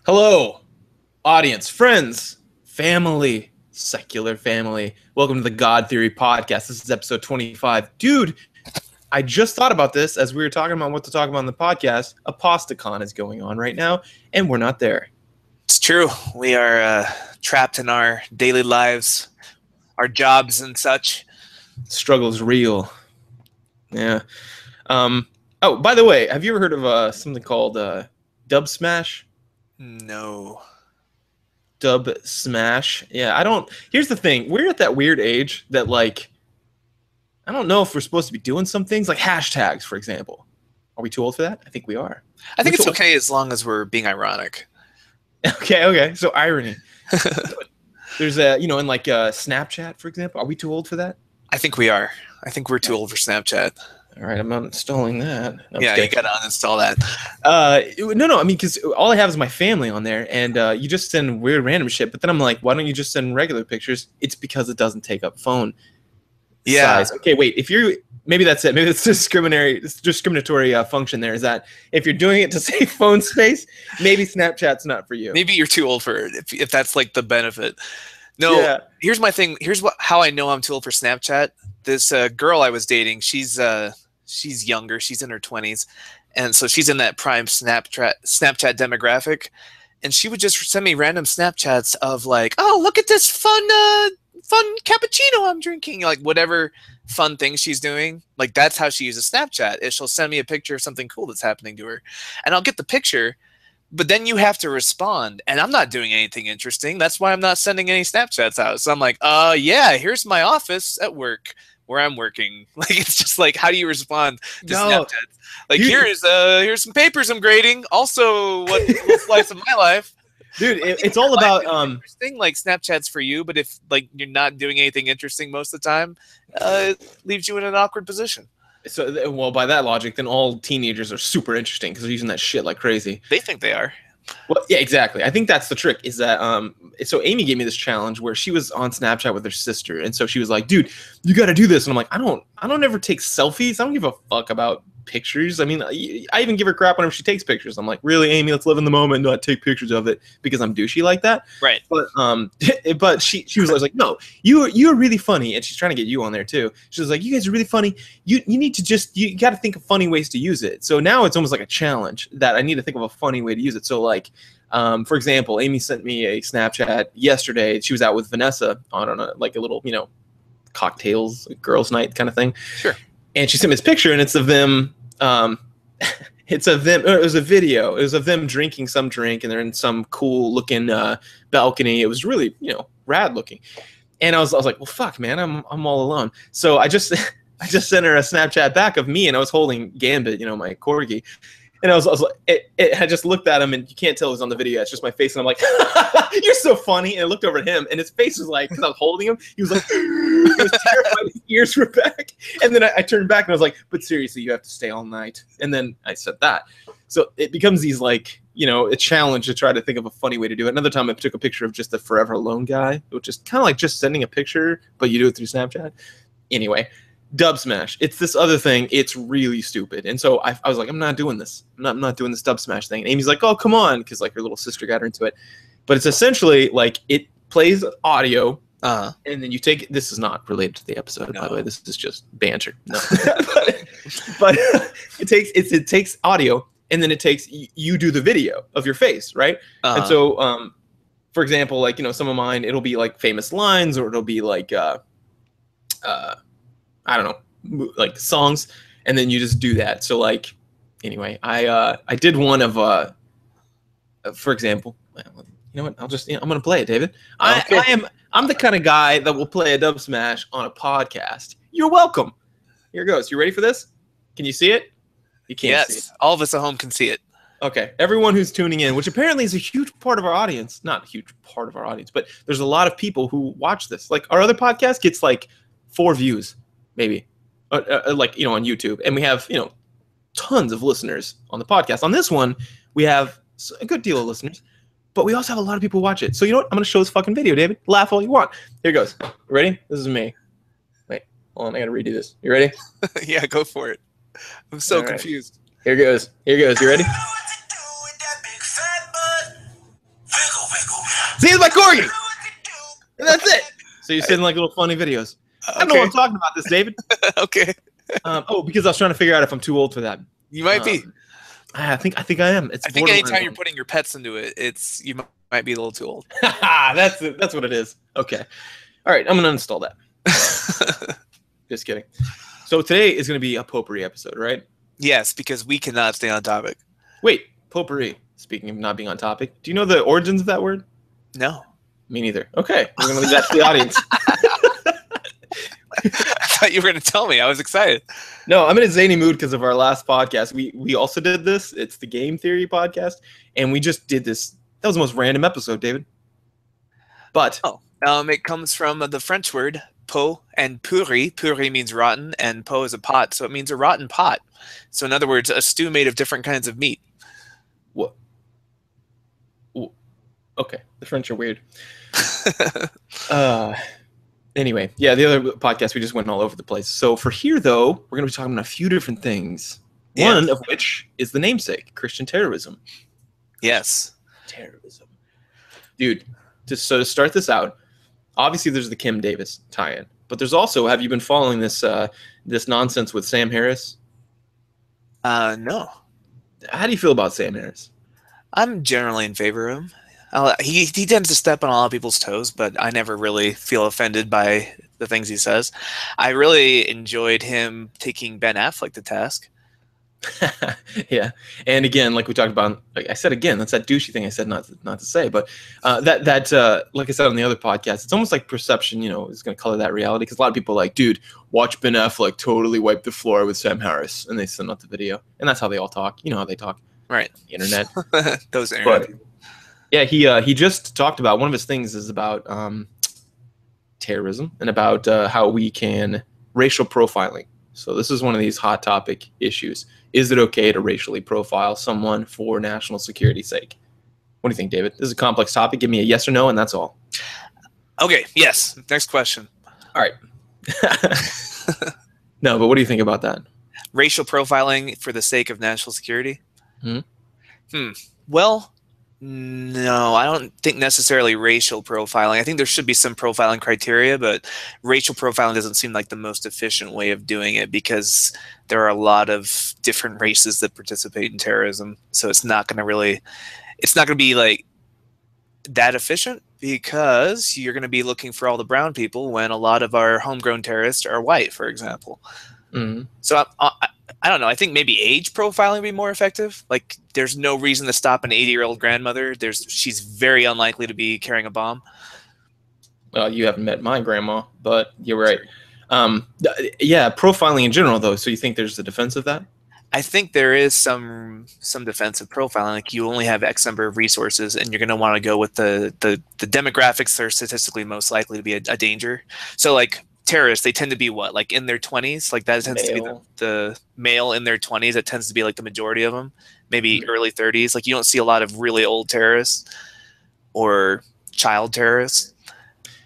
Hello, audience, friends, family, secular family. Welcome to the God Theory Podcast. This is episode 25. Dude, I just thought about this as we were talking about what to talk about on the podcast. ApostaCon is going on right now, and we're not there. It's true. We are trapped in our daily lives, our jobs and such. Struggle is real. Yeah. Oh, by the way, have you ever heard of something called Dub Smash? No. Dub Smash. Yeah, I don't. Here's the thing. We're at that weird age that, like, I don't know if we're supposed to be doing some things like hashtags, for example. Are we too old for that? I think we are. I think it's okay as long as we're being ironic. Okay. So irony. There's in like Snapchat, for example. Are we too old for that? I think we are. I think we're too old for Snapchat. All right, I'm uninstalling that. No, yeah, you gotta uninstall that. No. I mean, because all I have is my family on there, and you just send weird random shit. But then I'm like, why don't you just send regular pictures? It's because it doesn't take up phone size. Okay, wait. Maybe that's it. Maybe it's discriminatory function there. Is that if you're doing it to save phone space, maybe Snapchat's not for you. Maybe you're too old for it. If that's like the benefit. No. Yeah. Here's my thing. Here's how I know I'm too old for Snapchat. This girl I was dating, she's younger. She's in her 20s. And so she's in that prime Snapchat demographic. And she would just send me random Snapchats of like, oh, look at this fun cappuccino I'm drinking. Like whatever fun thing she's doing. Like that's how she uses Snapchat. Is she'll send me a picture of something cool that's happening to her. And I'll get the picture. But then you have to respond. And I'm not doing anything interesting. That's why I'm not sending any Snapchats out. So I'm like, yeah, here's my office at work where I'm working. Like, it's just like, how do you respond to Snapchat? Like, here's some papers I'm grading. Also, what slice of my life. Dude, it's all about interesting. Like, Snapchat's for you, but if like you're not doing anything interesting most of the time, it leaves you in an awkward position. So, well, by that logic, then all teenagers are super interesting because they're using that shit like crazy. They think they are. Well, yeah, exactly. I think that's the trick is that so Amy gave me this challenge where she was on Snapchat with her sister. And so she was like, dude, you got to do this. And I'm like, I don't ever take selfies. I don't give a fuck about pictures. I mean, I even give her crap whenever she takes pictures. I'm like, really, Amy, let's live in the moment and not take pictures of it because I'm douchey like that. Right. But she was like, no, you're really funny. And she's trying to get you on there too. She was like, you guys are really funny. You need to you got to think of funny ways to use it. So now it's almost like a challenge that I need to think of a funny way to use it. So like, for example, Amy sent me a Snapchat yesterday. She was out with Vanessa on a little, cocktails, girls' night kind of thing. Sure. And she sent me this picture, and it's of them. It was a video. It was of them drinking some drink, and they're in some cool looking balcony. It was really, rad looking. And I was like, well, fuck, man, I'm all alone. So I just sent her a Snapchat back of me, and I was holding Gambit, my corgi. And I was like, I just looked at him, and you can't tell it was on the video. It's just my face, and I'm like, "You're so funny." And I looked over at him, and his face was like, because I was holding him, he was like, he was terrified. His ears were back. And then I turned back, and I was like, "But seriously, you have to stay all night." And then I said that. So it becomes these like, a challenge to try to think of a funny way to do it. Another time, I took a picture of just the forever alone guy, which is kind of like just sending a picture, but you do it through Snapchat. Anyway. Dub Smash. It's this other thing. It's really stupid. And so I was like, I'm not doing this. I'm not doing this Dub Smash thing. And Amy's like, oh, come on. Because like her little sister got her into it. But it's essentially like it plays audio. And then you take it. This is not related to the episode, by the way. This is just banter. No. but it takes audio. And then you do the video of your face, right? And so, for example, like, some of mine, it'll be like famous lines or it'll be like, I don't know, like songs, and then you just do that. So like, anyway, I did one of for example, you know what? I'll just I'm gonna play it, David. I'm the kind of guy that will play a Dub Smash on a podcast. You're welcome. Here goes. You ready for this? Can you see it? You can't see it. All of us at home can see it. Okay, everyone who's tuning in, which apparently is a huge part of our audience, not a huge part of our audience, but there's a lot of people who watch this. Like our other podcast gets like 4 views. Maybe, on YouTube. And we have, tons of listeners on the podcast. On this one, we have a good deal of listeners, but we also have a lot of people who watch it. So you know what? I'm going to show this fucking video, David. Laugh all you want. Here goes. You ready? This is me. Wait, hold on. I got to redo this. You ready? Yeah, go for it. I'm so confused. Here goes. You ready? See, it's my corgi. And that's it. So you send like little funny videos. I don't know what I'm talking about this, David. Okay. Because I was trying to figure out if I'm too old for that. You might be. I think I am. I think anytime you're putting your pets into it, you might be a little too old. That's what it is. Okay. All right, I'm gonna uninstall that. Just kidding. So today is gonna be a potpourri episode, right? Yes, because we cannot stay on topic. Wait, potpourri. Speaking of not being on topic, do you know the origins of that word? No. Me neither. Okay, we're gonna leave that to the audience. I thought you were going to tell me. I was excited. No, I'm in a zany mood because of our last podcast. We also did this. It's the Game Theory podcast, and we just did this. That was the most random episode, David. But it comes from the French word pot and pourri. Pourri means rotten, and pot is a pot, so it means a rotten pot. So in other words, a stew made of different kinds of meat. What? Okay, the French are weird. Anyway, yeah, the other podcast, we just went all over the place. So for here, though, we're going to be talking about a few different things. Yeah. One of which is the namesake, Christian terrorism. Yes. Terrorism. Dude, to start this out, obviously there's the Kim Davis tie-in. But there's also, have you been following this this nonsense with Sam Harris? No. How do you feel about Sam Harris? I'm generally in favor of him. He tends to step on a lot of people's toes, but I never really feel offended by the things he says. I really enjoyed him taking Ben Affleck to task. Yeah, and again, like we talked about, like I said again, that's that douchey thing I said not to say, but that like I said on the other podcast, it's almost like perception, is going to color that reality, because a lot of people are like, dude, watch Ben Affleck totally wipe the floor with Sam Harris, and they send out the video, and that's how they all talk. You know how they talk, right? The internet, those internet people. Yeah, he just talked about, one of his things is about terrorism and about how we can racial profiling. So this is one of these hot topic issues. Is it okay to racially profile someone for national security's sake? What do you think, David? This is a complex topic. Give me a yes or no, and that's all. Okay, yes. Next question. All right. No, but what do you think about that? Racial profiling for the sake of national security? Well, no, I don't think necessarily racial profiling. I think there should be some profiling criteria, but racial profiling doesn't seem like the most efficient way of doing it, because there are a lot of different races that participate in terrorism. So it's not going to be like that efficient, because you're going to be looking for all the brown people when a lot of our homegrown terrorists are white, for example. Mm-hmm. So I don't know. I think maybe age profiling would be more effective. Like, there's no reason to stop an 80-year-old grandmother. She's very unlikely to be carrying a bomb. Well, you haven't met my grandma, but you're right. Yeah, profiling in general, though. So you think there's a defense of that? I think there is some defensive profiling. Like, you only have X number of resources, and you're going to want to go with the demographics that are statistically most likely to be a danger. So, like, terrorists, they tend to be what, like in their 20s? Like, that tends to be the male in their 20s. That tends to be like the majority of them. Maybe early 30s. Like, you don't see a lot of really old terrorists or child terrorists.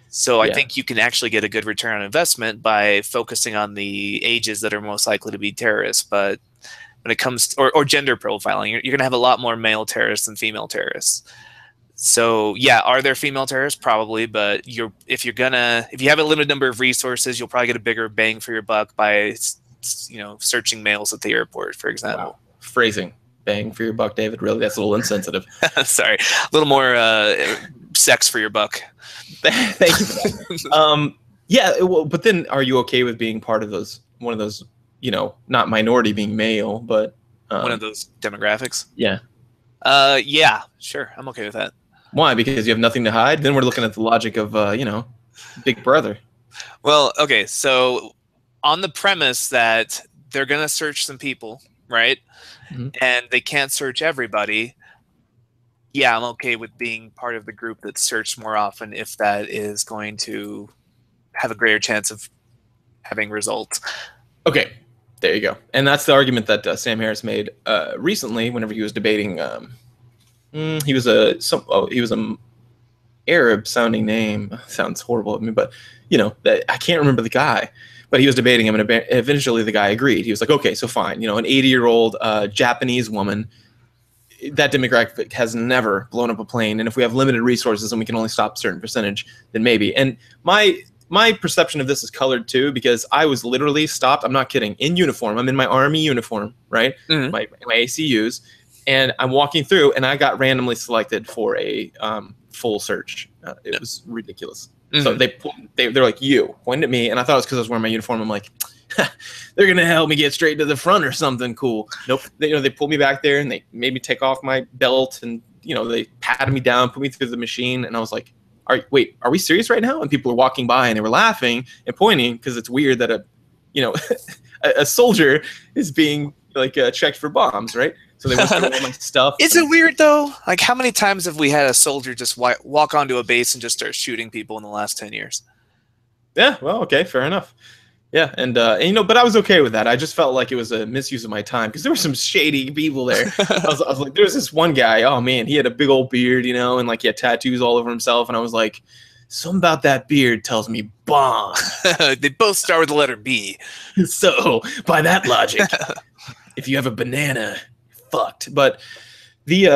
So I think you can actually get a good return on investment by focusing on the ages that are most likely to be terrorists. But when it comes to, or gender profiling, you're going to have a lot more male terrorists than female terrorists. So yeah, are there female terrorists? Probably, but if you have a limited number of resources, you'll probably get a bigger bang for your buck by searching males at the airport, for example. Wow. Phrasing, bang for your buck, David. Really, that's a little insensitive. Sorry, a little more sex for your buck. Thank you for that. Yeah, well, but then are you okay with being part of one of those, not minority being male, but one of those demographics? Yeah. Yeah, sure, I'm okay with that. Why? Because you have nothing to hide? Then we're looking at the logic of, Big Brother. Well, okay, so on the premise that they're going to search some people, right? Mm-hmm. And they can't search everybody. Yeah, I'm okay with being part of the group that's searched more often if that is going to have a greater chance of having results. Okay, there you go. And that's the argument that Sam Harris made recently whenever he was debating. He was a Arab sounding name. Sounds horrible to me, but I can't remember the guy. But he was debating him, and eventually the guy agreed. He was like, okay, so fine. An 80-year-old Japanese woman that demographic has never blown up a plane. And if we have limited resources and we can only stop a certain percentage, then maybe. And my perception of this is colored too, because I was literally stopped. I'm not kidding. In uniform. I'm in my Army uniform, right? Mm-hmm. My ACUs. And I'm walking through, and I got randomly selected for a full search. It was ridiculous. Mm-hmm. So they're like, you pointed at me, and I thought it was because I was wearing my uniform. I'm like, they're gonna help me get straight to the front or something cool. Nope. They pulled me back there, and they made me take off my belt, and they patted me down, put me through the machine, and I was like, are we serious right now? And people were walking by, and they were laughing and pointing because it's weird that a soldier is being checked for bombs, right? So they went through all my stuff. Is it weird though? Like, how many times have we had a soldier just walk onto a base and just start shooting people in the last 10 years? Yeah, well, okay, fair enough. Yeah, and but I was okay with that. I just felt like it was a misuse of my time because there were some shady people there. I was like, there was this one guy. Oh man, he had a big old beard, and he had tattoos all over himself. And I was like, something about that beard tells me bomb. They both start with the letter B. So by that logic, if you have a banana, fucked. But the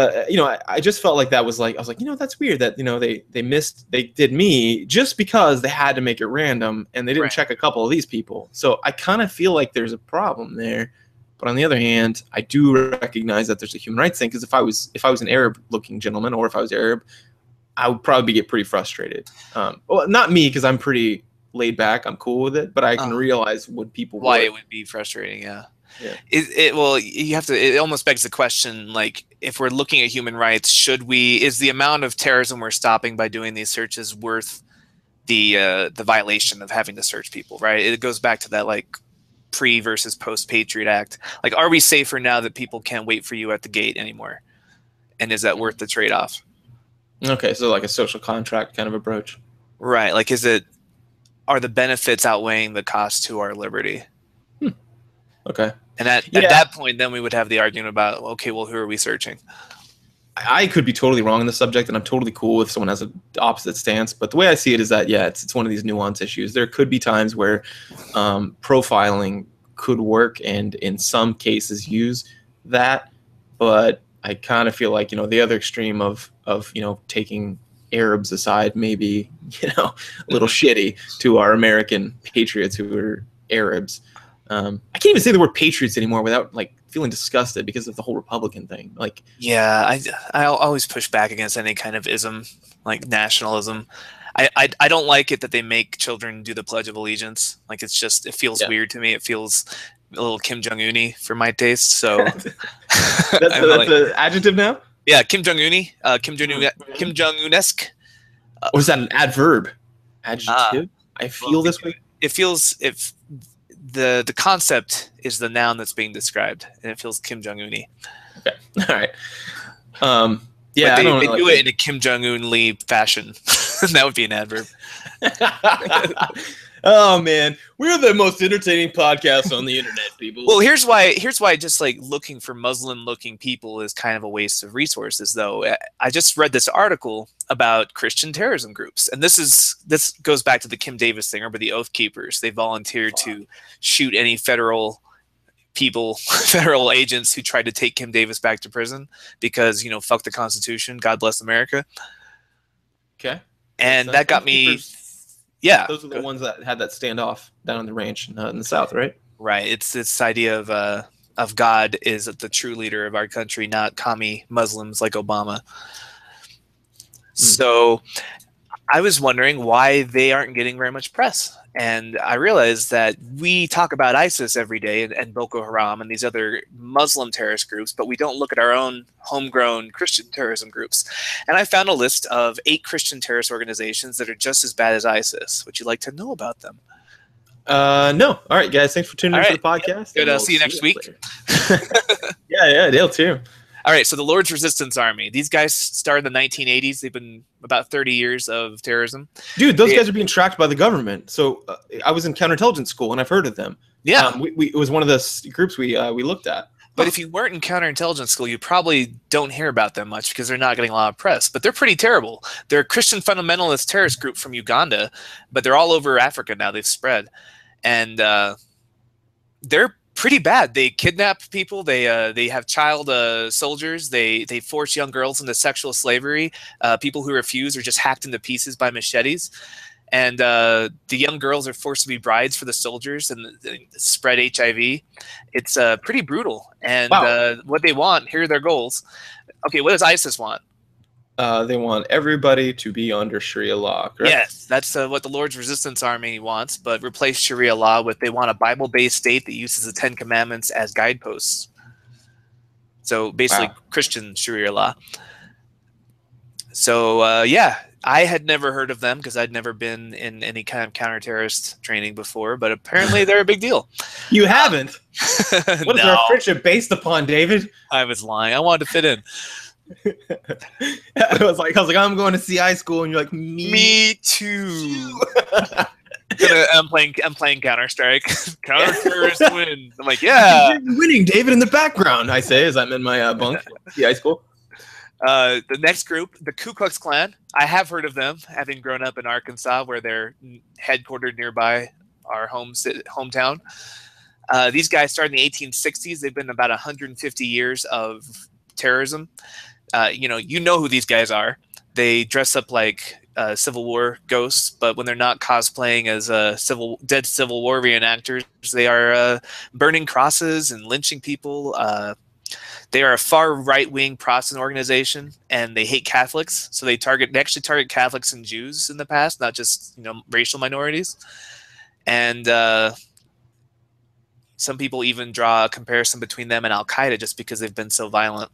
I just felt like that was like, I was like, that's weird that they did me just because they had to make it random and they didn't check a couple of these people. So I kind of feel like there's a problem there. But on the other hand, I do recognize that there's a human rights thing, because if I was an Arab looking gentleman, or if I was Arab, I would probably get pretty frustrated. Well, not me, because I'm pretty laid back, I'm cool with it, but I can realize what people why it would be frustrating. Yeah. Well, you have to. It almost begs the question, like, if we're looking at human rights, is the amount of terrorism we're stopping by doing these searches worth the violation of having to search people? Right. It goes back to that pre versus post Patriot Act. Like, are we safer now that people can't wait for you at the gate anymore? And is that worth the trade off? Okay, so like a social contract kind of approach, right? Like, are the benefits outweighing the cost to our liberty? Okay. And at that point, then we would have the argument about, okay, well, who are we searching? I could be totally wrong on the subject, and I'm totally cool if someone has an opposite stance. But the way I see it is that, it's one of these nuance issues. There could be times where profiling could work, and in some cases use that. But I kind of feel like, the other extreme of taking Arabs aside, maybe, a little shitty to our American patriots who are Arabs. I can't even say the word patriots anymore without feeling disgusted because of the whole Republican thing. I always push back against any kind of ism, like nationalism. I don't like it that they make children do the Pledge of Allegiance. Like, it feels weird to me. It feels a little Kim Jong-un-y for my taste. So that's the adjective now. Yeah, Kim Jong-un-y, Kim Jong-un-esque. Or is that an adverb? Adjective? I feel this way. It feels the concept is the noun that's being described, and it feels Kim Jong-un-y. Okay, all right. They do it in a Kim Jong-un-ly fashion. That would be an adverb. Oh man, we're the most entertaining podcast on the internet, people. Well, here's why just looking for Muslim-looking people is kind of a waste of resources, though. I just read this article about Christian terrorism groups, and this goes back to the Kim Davis thing, or the Oath Keepers. They volunteered to shoot any federal agents who tried to take Kim Davis back to prison because, fuck the Constitution, God bless America. Okay. And that got me. Yeah, those are the ones that had that standoff down on the ranch in the South, right? Right. It's this idea of God is the true leader of our country, not commie Muslims like Obama. So I was wondering why they aren't getting very much press. And I realized that we talk about ISIS every day and Boko Haram and these other Muslim terrorist groups, but we don't look at our own homegrown Christian terrorism groups. And I found a list of 8 Christian terrorist organizations that are just as bad as ISIS. Would you like to know about them? No. All right, guys. Thanks for tuning in to the podcast. Good. I'll see you next week. Yeah, Dale too. All right, so the Lord's Resistance Army. These guys started in the 1980s. They've been about 30 years of terrorism. Dude, those guys are being tracked by the government. So I was in counterintelligence school, and I've heard of them. Yeah. It was one of the groups we looked at. But if you weren't in counterintelligence school, you probably don't hear about them much because they're not getting a lot of press. But they're pretty terrible. They're a Christian fundamentalist terrorist group from Uganda, but they're all over Africa now. They've spread. And they're Pretty bad. They kidnap people. They have child soldiers. They force young girls into sexual slavery. People who refuse are just hacked into pieces by machetes. And the young girls are forced to be brides for the soldiers and spread HIV. It's pretty brutal. And Wow. what they want, here are their goals. Okay, what does ISIS want? They want everybody to be under Sharia law, correct? Yes, that's what the Lord's Resistance Army wants, but replace Sharia law with, they want a Bible-based state that uses the Ten Commandments as guideposts. So basically Christian Sharia law. So yeah, I had never heard of them because I'd never been in any kind of counter-terrorist training before, but apparently they're a big deal. You haven't? What is our friendship based upon, David? I was lying. I wanted to fit in. I was like, I'm going to CI school, and you're like, me too. I'm playing Counter-Strike. Counter-terrorist win. I'm like, yeah, you're winning, David, in the background. I say as I'm in my bunk, CI school. The next group, the Ku Klux Klan. I have heard of them, having grown up in Arkansas, where they're headquartered nearby our hometown. These guys started in the 1860s. They've been about 150 years of terrorism. You know who these guys are. They dress up like Civil War ghosts, but when they're not cosplaying as dead Civil War reenactors, they are burning crosses and lynching people. They are a far right-wing Protestant organization, and they hate Catholics. So they actually target Catholics and Jews in the past, not just racial minorities. And some people even draw a comparison between them and Al Qaeda just because they've been so violent.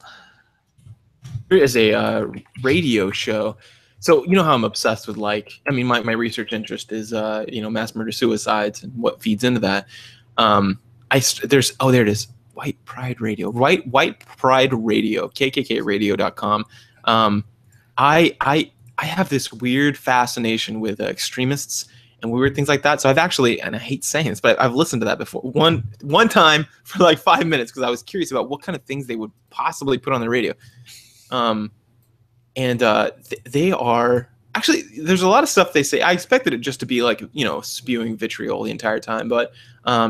There is a radio show. So you know how I'm obsessed with, like, I mean, my research interest is mass murder suicides and what feeds into that. There it is. White Pride Radio, White Pride Radio, KKKradio.com. I have this weird fascination with extremists and weird things like that. So I've actually, and I hate saying this, but I've listened to that before. One time for like 5 minutes because I was curious about what kind of things they would possibly put on the radio. They are actually, there's a lot of stuff they say. I expected it just to be like, spewing vitriol the entire time, but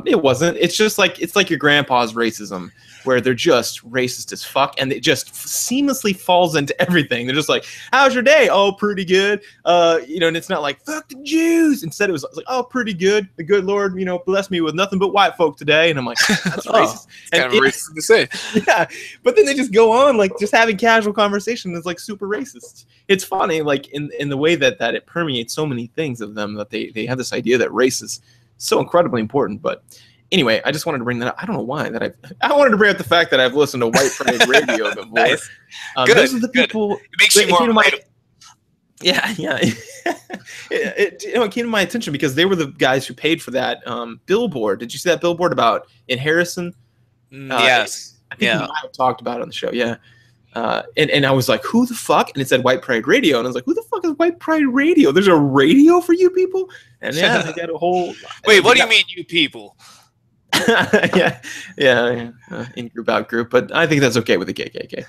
it wasn't. It's just like, it's like your grandpa's racism, where they're just racist as fuck, and it just seamlessly falls into everything. They're just like, how's your day? Oh, pretty good. And it's not like, fuck the Jews. Instead, it was like, oh, pretty good. The good Lord, bless me with nothing but white folk today. And I'm like, that's racist. It's kind of racist to say. Yeah. But then they just go on, like, just having casual conversation is like super racist. It's funny, like, in the way that it permeates so many things of them, that they have this idea that race is so incredibly important. But anyway, I just wanted to bring that up. I don't know why I wanted to bring up the fact that I've listened to White Pride Radio before. Nice. Good. Those are the people. It makes you more. Yeah. It came to my attention because they were the guys who paid for that billboard. Did you see that billboard about in Harrison? Yes. I think we might have talked about it on the show. Yeah. And I was like, who the fuck? And it said White Pride Radio. And I was like, who the fuck is White Pride Radio? There's a radio for you people? And yeah, they got a whole... Wait, what do you mean, you people? yeah. In-group, out-group. But I think that's okay with the KKK.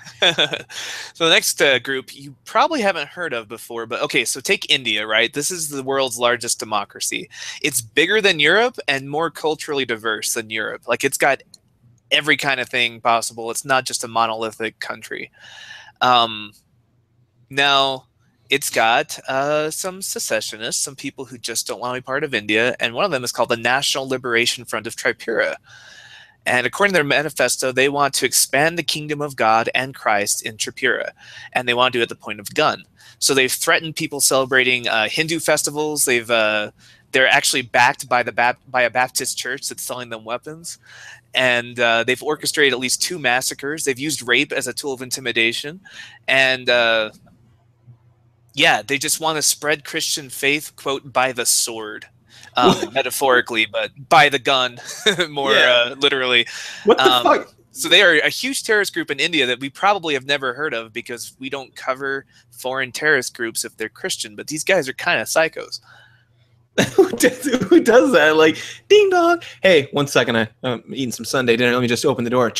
So the next group you probably haven't heard of before. But okay, so take India, right? This is the world's largest democracy. It's bigger than Europe and more culturally diverse than Europe. Like, it's got every kind of thing possible. It's not just a monolithic country. Now, it's got some secessionists, some people who just don't want to be part of India, and one of them is called the National Liberation Front of Tripura. And according to their manifesto, they want to expand the kingdom of God and Christ in Tripura, and they want to do it at the point of gun. So they've threatened people celebrating Hindu festivals. They're actually backed by a Baptist church that's selling them weapons. And they've orchestrated at least 2 massacres. They've used rape as a tool of intimidation. And they just want to spread Christian faith, quote, by the sword. Metaphorically, but by the gun, more literally. What the fuck? So they are a huge terrorist group in India that we probably have never heard of because we don't cover foreign terrorist groups if they're Christian. But these guys are kind of psychos. Who does that? Like, ding dong. Hey, 1 second. I'm eating some Sunday dinner. Let me just open the door.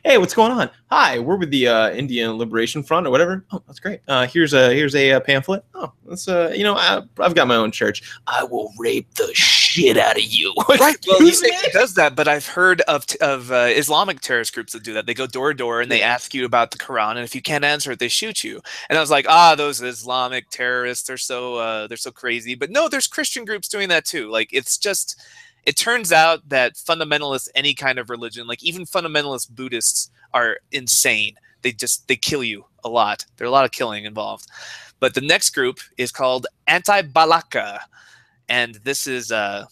Hey, what's going on? Hi, we're with the Indian Liberation Front or whatever. Oh, that's great. Here's a pamphlet. Oh, that's I've got my own church. I will rape the shit out of you. Right. Well, you say he does that, but I've heard of Islamic terrorist groups that do that. They go door to door and they ask you about the Quran, and if you can't answer it, they shoot you. And I was like, those Islamic terrorists, they're so crazy. But no, there's Christian groups doing that too. Like, it's just, it turns out that fundamentalists, any kind of religion, like even fundamentalist Buddhists, are insane. They kill you a lot. There's a lot of killing involved. But the next group is called Anti-Balaka, and this is that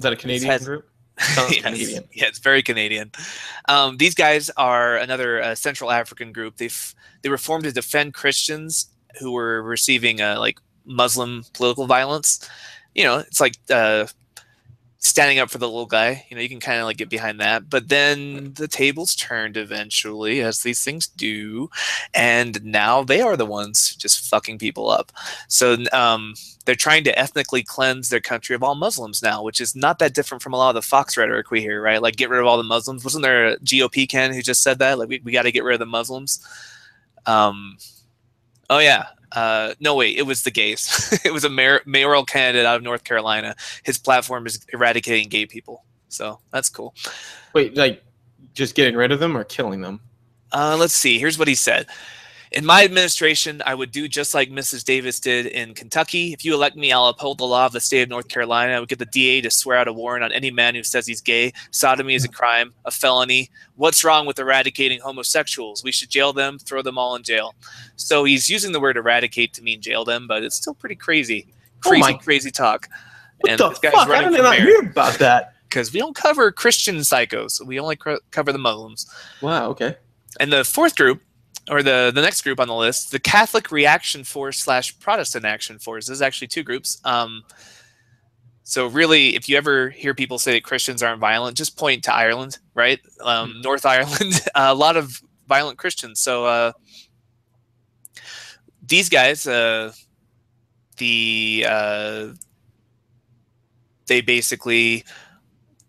a Canadian group? Yes, Canadian. Yeah, it's very Canadian. These guys are another Central African group. They were formed to defend Christians who were receiving like Muslim political violence. You know, it's like standing up for the little guy. You know, you can kind of like get behind that. But then the tables turned eventually, as these things do, and now they are the ones just fucking people up. So they're trying to ethnically cleanse their country of all Muslims now, which is not that different from a lot of the Fox rhetoric we hear, right? Like, get rid of all the Muslims. Wasn't there a GOP Ken who just said that? Like, we got to get rid of the Muslims. Oh yeah. No, wait, it was the gays. It was a mayoral candidate out of North Carolina. His platform is eradicating gay people. So that's cool. Wait, like just getting rid of them or killing them? Let's see. Here's what he said. In my administration, I would do just like Mrs. Davis did in Kentucky. If you elect me, I'll uphold the law of the state of North Carolina. I would get the DA to swear out a warrant on any man who says he's gay. Sodomy is a crime, a felony. What's wrong with eradicating homosexuals? We should jail them, throw them all in jail. So he's using the word eradicate to mean jail them, but it's still pretty crazy. Crazy talk. What the fuck? How did I not hear about that? Because we don't cover Christian psychos. We only cover the Muslims. Wow, okay. And the fourth group, or the next group on the list, the Catholic Reaction Force / Protestant Action Force. There's actually two groups. So really, if you ever hear people say that Christians aren't violent, just point to Ireland, right? North Ireland, a lot of violent Christians. So these guys, they basically,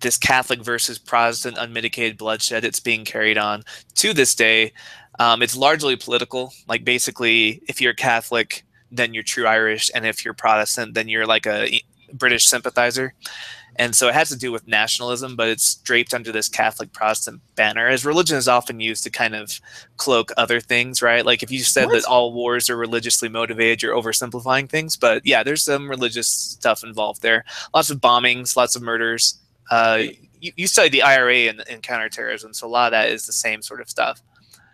this Catholic versus Protestant unmitigated bloodshed, it's being carried on to this day. It's largely political. Like, basically, if you're Catholic, then you're true Irish, and if you're Protestant, then you're like a British sympathizer. And so it has to do with nationalism, but it's draped under this Catholic Protestant banner, as religion is often used to kind of cloak other things, right? Like, if you said that all wars are religiously motivated, you're oversimplifying things. But yeah, there's some religious stuff involved there. Lots of bombings, lots of murders. You studied the IRA in counterterrorism, so a lot of that is the same sort of stuff.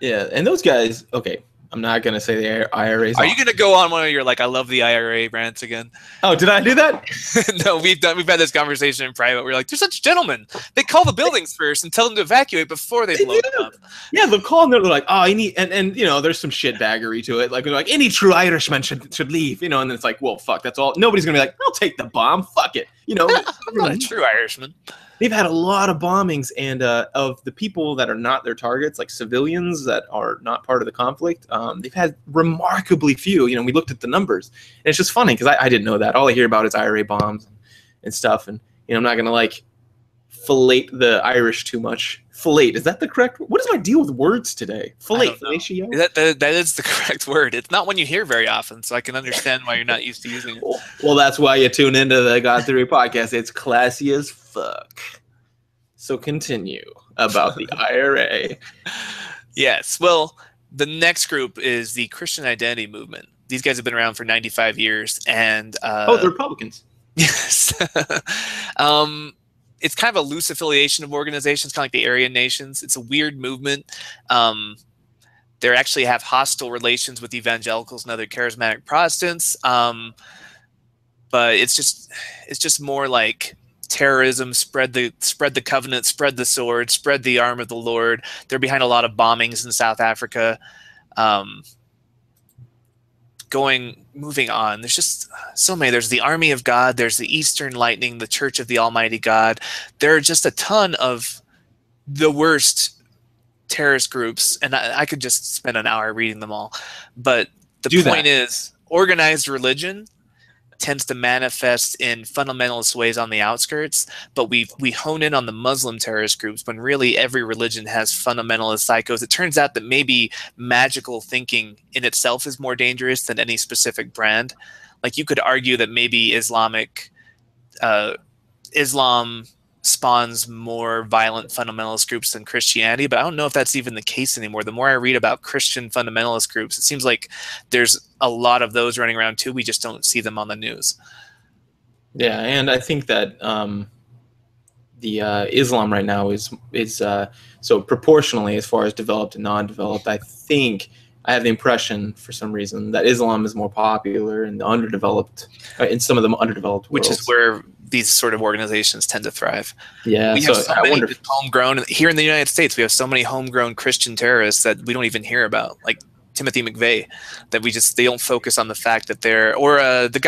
Yeah, and those guys, okay, I'm not going to say the IRA's. Are you going to go on one of your, like, I love the IRA rants again? Oh, did I do that? No, we've had this conversation in private. We're like, they're such gentlemen. They call the buildings first and tell them to evacuate before they blow them up. Yeah, they'll call and they're like, oh, and you know, there's some shitbaggery to it. Like, they're like, any true Irishman should leave, you know, and then it's like, well, fuck, that's all. Nobody's going to be like, I'll take the bomb. Fuck it. You know, I'm not a true Irishman. They've had a lot of bombings, and of the people that are not their targets, like civilians that are not part of the conflict, they've had remarkably few. You know, we looked at the numbers, and it's just funny because I didn't know that. All I hear about is IRA bombs and stuff, and you know, I'm not gonna like fillet the Irish too much. Fillet, is that the correct? What is my deal with words today? Fillet, fellatio? That is the correct word. It's not one you hear very often, so I can understand why you're not used to using it. Well, that's why you tune into the God Theory podcast. It's classy as fuck. So continue about the IRA. Yes. Well, the next group is the Christian Identity Movement. These guys have been around for 95 years, and they're Republicans. Yes. It's kind of a loose affiliation of organizations, kind of like the Aryan Nations. It's a weird movement. They actually have hostile relations with evangelicals and other charismatic Protestants. But it's just more like terrorism, spread the covenant, spread the sword, spread the arm of the Lord. They're behind a lot of bombings in South Africa. Moving on, there's just so many. There's the Army of God, there's the Eastern Lightning, the Church of the Almighty God. There are just a ton of the worst terrorist groups, and I could just spend an hour reading them all. But the point is, organized religion tends to manifest in fundamentalist ways on the outskirts, but we hone in on the Muslim terrorist groups when really every religion has fundamentalist psychos. It turns out that maybe magical thinking in itself is more dangerous than any specific brand. Like, you could argue that maybe Islam spawns more violent fundamentalist groups than Christianity, but I don't know if that's even the case anymore. The more I read about Christian fundamentalist groups, it seems like there's a lot of those running around too. We just don't see them on the news. Yeah, and I think that the Islam right now is so proportionally, as far as developed and non-developed, I think I have the impression, for some reason, that Islam is more popular in the underdeveloped, in some of the underdeveloped worlds. Which is where these sort of organizations tend to thrive. Yeah, we have so many homegrown here in the United States. We have so many homegrown Christian terrorists that we don't even hear about, like Timothy McVeigh, that they don't focus on the fact that they're, or the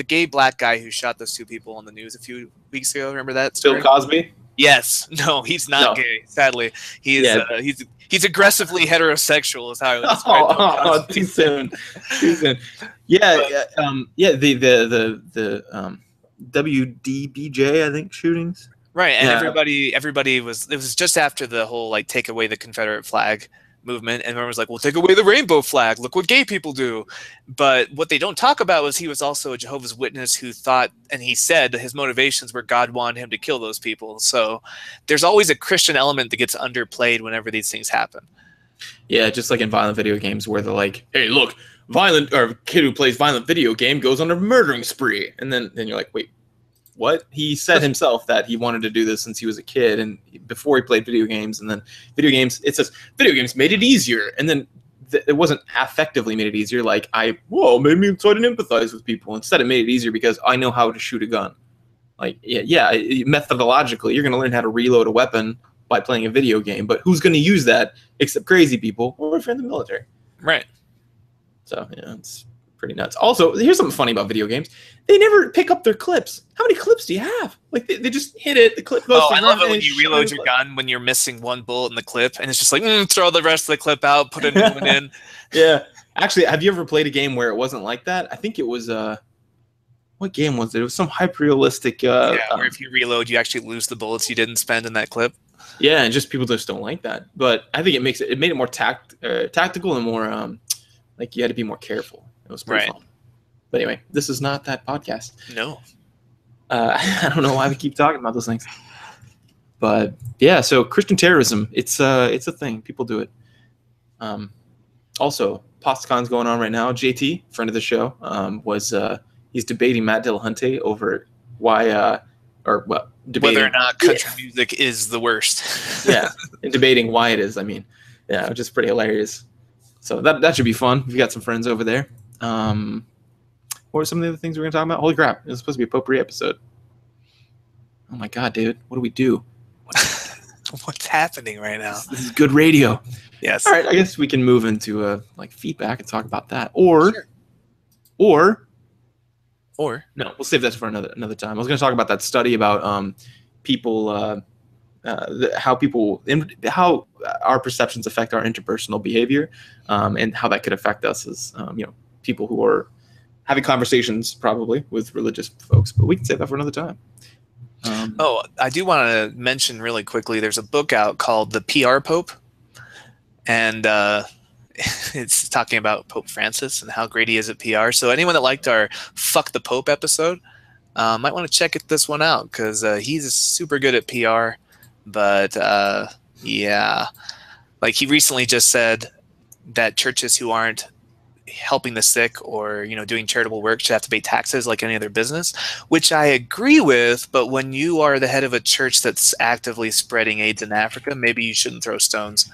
gay black guy who shot those two people on the news a few weeks ago. Remember that story? Bill Cosby? Yes. No, he's not gay. Sadly, he's aggressively heterosexual, is how I would describe him. Oh, too soon. Too soon. Yeah, the WDBJ, I think, shootings. Right, and everybody was. It was just after the whole like take away the Confederate flag movement, and everyone was like, "Well, take away the rainbow flag. Look what gay people do." But what they don't talk about was he was also a Jehovah's Witness who thought, and he said that his motivations were God wanted him to kill those people. So there's always a Christian element that gets underplayed whenever these things happen. Yeah, just like in violent video games where they're like, "Hey, look, kid who plays violent video game goes on a murdering spree," and then you're like, "Wait, what?" He said himself that he wanted to do this since he was a kid and before he played video games, and then it says video games made it easier, and then it wasn't effectively made it easier. Like, made me so I didn't empathize with people. Instead, it made it easier because I know how to shoot a gun. Like, methodologically, you're going to learn how to reload a weapon by playing a video game, but who's going to use that except crazy people or if you're in the military? Right. So, yeah, it's pretty nuts. Also, here's something funny about video games. They never pick up their clips. How many clips do you have? Like, they just hit it, the clip goes. Oh, I love it when you reload your gun when you're missing one bullet in the clip, and it's just like, throw the rest of the clip out, put a new one in. Yeah. Actually, have you ever played a game where it wasn't like that? I think it was, what game was it? It was some hyper-realistic... where if you reload, you actually lose the bullets you didn't spend in that clip. Yeah, and just people just don't like that. But I think it made it more tactical and more, like, you had to be more careful. It was pretty fun. But anyway, this is not that podcast. No. I don't know why we keep talking about those things. But yeah, so Christian terrorism, it's a thing. People do it. Also, PostCon's going on right now. JT, friend of the show, he's debating Matt Dillahunty over debating whether or not country music is the worst. Yeah, and debating why it is. I mean, yeah, which is pretty hilarious. So that should be fun. We've got some friends over there. What are some of the other things we're going to talk about? Holy crap, it was supposed to be a potpourri episode. Oh my God, David, what do we do? What's happening right now? This is good radio. Yes. All right, I guess we can move into like feedback and talk about that. Or no, we'll save that for another time. I was going to talk about that study about people, how our perceptions affect our interpersonal behavior, and how that could affect us as people who are having conversations probably with religious folks. But we can save that for another time. I do want to mention really quickly, there's a book out called The PR Pope, and it's talking about Pope Francis and how great he is at PR. So anyone that liked our Fuck the Pope episode might want to check this one out, because he's super good at PR. But yeah, like he recently just said that churches who aren't helping the sick or doing charitable work should have to pay taxes like any other business, which I agree with. But when you are the head of a church that's actively spreading AIDS in Africa, maybe you shouldn't throw stones.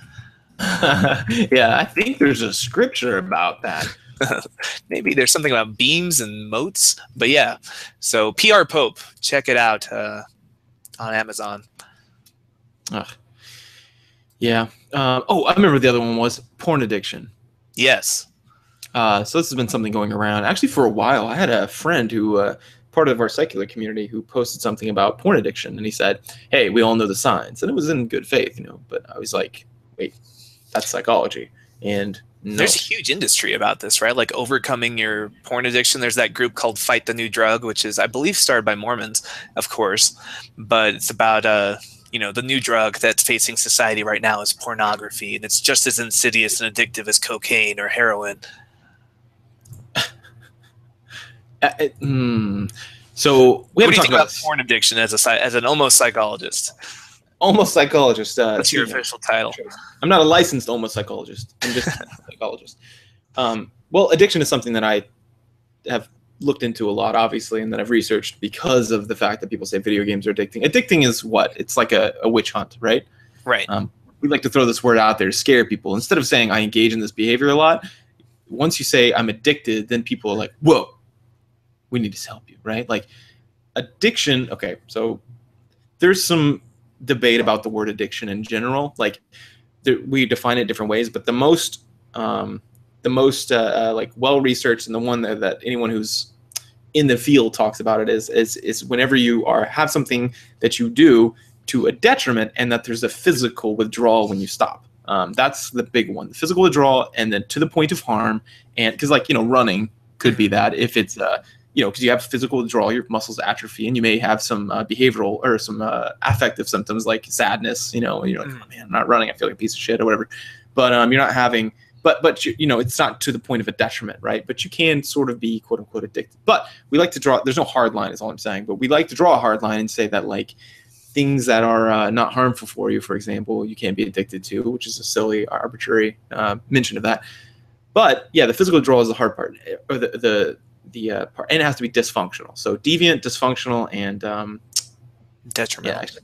Yeah, I think there's a scripture about that. Maybe there's something about beams and moats, but yeah. So PR Pope, check it out on Amazon. Yeah. I remember the other one was porn addiction. Yes. So this has been something going around actually for a while. I had a friend who, part of our secular community, who posted something about porn addiction, and he said, "Hey, we all know the signs," and it was in good faith, but I was like, "Wait, that's psychology," and No. There's a huge industry about this, right? Like overcoming your porn addiction. There's that group called Fight the New Drug, which is, I believe, started by Mormons, of course. But it's about, the new drug that's facing society right now is pornography. And it's just as insidious and addictive as cocaine or heroin. So we what do you haven't talked think about porn addiction as an almost psychologist? Almost psychologist. That's your official title. I'm not a licensed almost psychologist. I'm just a psychologist. Well, addiction is something that I have looked into a lot, obviously, and that I've researched because of the fact that people say video games are addicting. Addicting is what? It's like a witch hunt, right? Right. We like to throw this word out there to scare people. Instead of saying I engage in this behavior a lot, once you say I'm addicted, then people are like, whoa, we need to help you, right? Like addiction. Okay, so there's some debate about the word addiction in general. Like we define it different ways, but the most like well researched and the one that anyone who's in the field talks about it is whenever you have something that you do to a detriment and that there's a physical withdrawal when you stop. That's the big one, the physical withdrawal, and then to the point of harm. And because running could be that if it's because you have physical withdrawal, your muscles atrophy, and you may have some behavioral or some affective symptoms like sadness. You're like, oh, man, I'm not running. I feel like a piece of shit or whatever. But you're not having, but it's not to the point of a detriment, right? But you can sort of be quote unquote addicted. But we like to draw. There's no hard line, is all I'm saying. But we like to draw a hard line and say that like things that are not harmful for you, for example, you can't be addicted to, which is a silly, arbitrary mention of that. But yeah, the physical withdrawal is the hard part, or the part, and it has to be dysfunctional. So deviant, dysfunctional, and detrimental.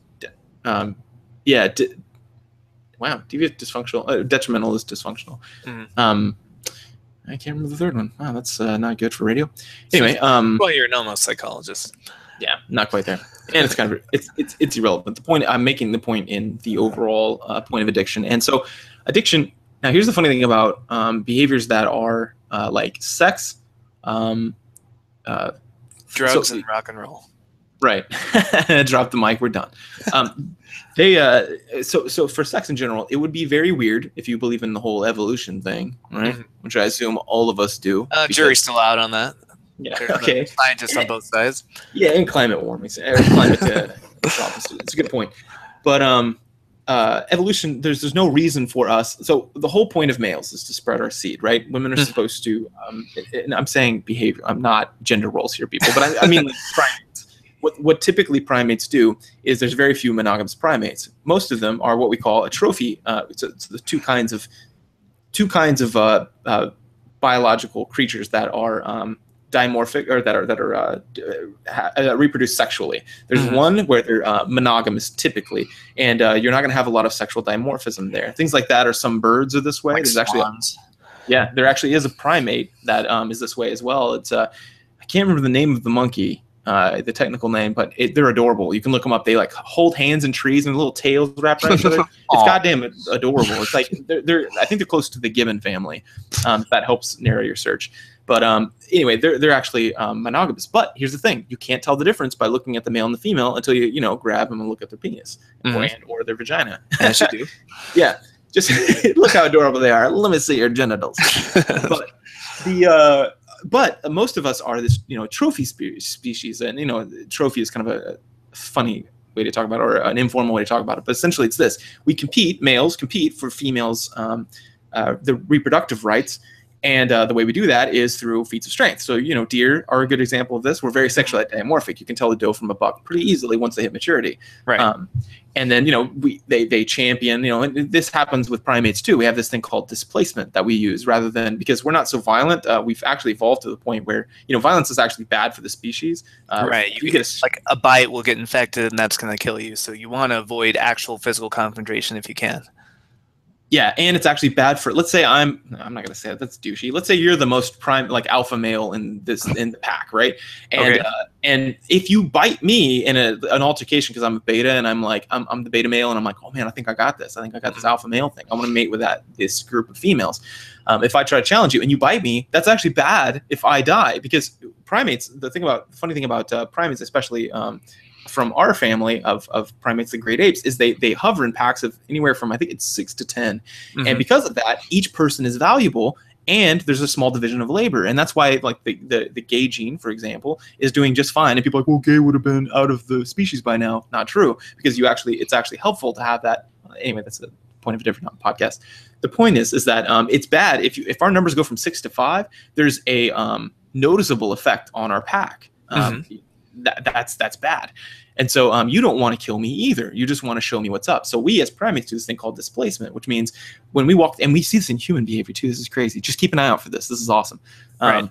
Wow, deviant, dysfunctional, detrimental is dysfunctional. I can't remember the third one. Wow, that's not good for radio. Anyway, well, you're an almost psychologist. Yeah, not quite there, and it's kind of it's irrelevant. The point I'm making, the point in the overall point of addiction, and so addiction. Now, here's the funny thing about behaviors that are like sex. Drugs and rock and roll. Right. Drop the mic. We're done. So for sex in general, it would be very weird if you believe in the whole evolution thing, right? Which I assume all of us do. Jury's still out on that. Yeah. There's okay. Scientists on both sides. Yeah, and climate warming. Climate it's a good point. But evolution, there's no reason for us. So the whole point of males is to spread our seed, right? Women are supposed to, and I'm saying behavior. I'm not gender roles here, people, but I mean like primates. What typically primates do is there's very few monogamous primates. Most of them are what we call a trophy. It's the two kinds of biological creatures that are dimorphic, or that reproduce sexually. There's one where they're monogamous typically, and you're not going to have a lot of sexual dimorphism there. Things like that, or some birds are this way. Like There's swans. there actually is a primate that is this way as well. It's I can't remember the name of the monkey, the technical name, but they're adorable. You can look them up. They like hold hands in trees and little tails wrapped around each other. It's goddamn adorable. It's like they're I think they're close to the gibbon family. That helps narrow your search. But anyway, they're actually monogamous. But here's the thing: you can't tell the difference by looking at the male and the female until you grab them and look at their penis or their vagina. As you do. Yeah, just look how adorable they are. Let me see your genitals. But most of us are this trophy species, and trophy is kind of a funny way to talk about it, or an informal way to talk about it. But essentially, it's this: males compete for females' the reproductive rights. And the way we do that is through feats of strength. So, deer are a good example of this. We're very sexually dimorphic. You can tell the doe from a buck pretty easily once they hit maturity. Right. And then, they champion, and this happens with primates too. We have this thing called displacement that we use rather than, because we're not so violent. We've actually evolved to the point where, violence is actually bad for the species. Right. You get like a bite will get infected and that's going to kill you. So you want to avoid actual physical confrontation if you can. Yeah, and it's actually bad for. Let's say I'm not gonna say that. That's douchey. Let's say you're the most prime, like alpha male in the pack, right? And and if you bite me in an altercation because I'm a beta and I'm the beta male and I'm like, oh man, I think I got this. I think I got this alpha male thing. I want to mate with this group of females. If I try to challenge you and you bite me, that's actually bad if I die, because primates. The funny thing about primates, especially from our family of primates, the great apes, is they hover in packs of anywhere from, I think it's 6 to 10. Mhm. And because of that, each person is valuable, and there's a small division of labor. And that's why, like, the gay gene, for example, is doing just fine. And people are like, well, gay would have been out of the species by now. Not true, because it's actually helpful to have that. Anyway, that's the point of a different podcast. The point is that it's bad if our numbers go from 6 to 5. There's a noticeable effect on our pack. That's bad. And so you don't want to kill me either. You just want to show me what's up. So we as primates do this thing called displacement, which means when we walk, and we see this in human behavior too. This is crazy. Just keep an eye out for this. This is awesome. Right.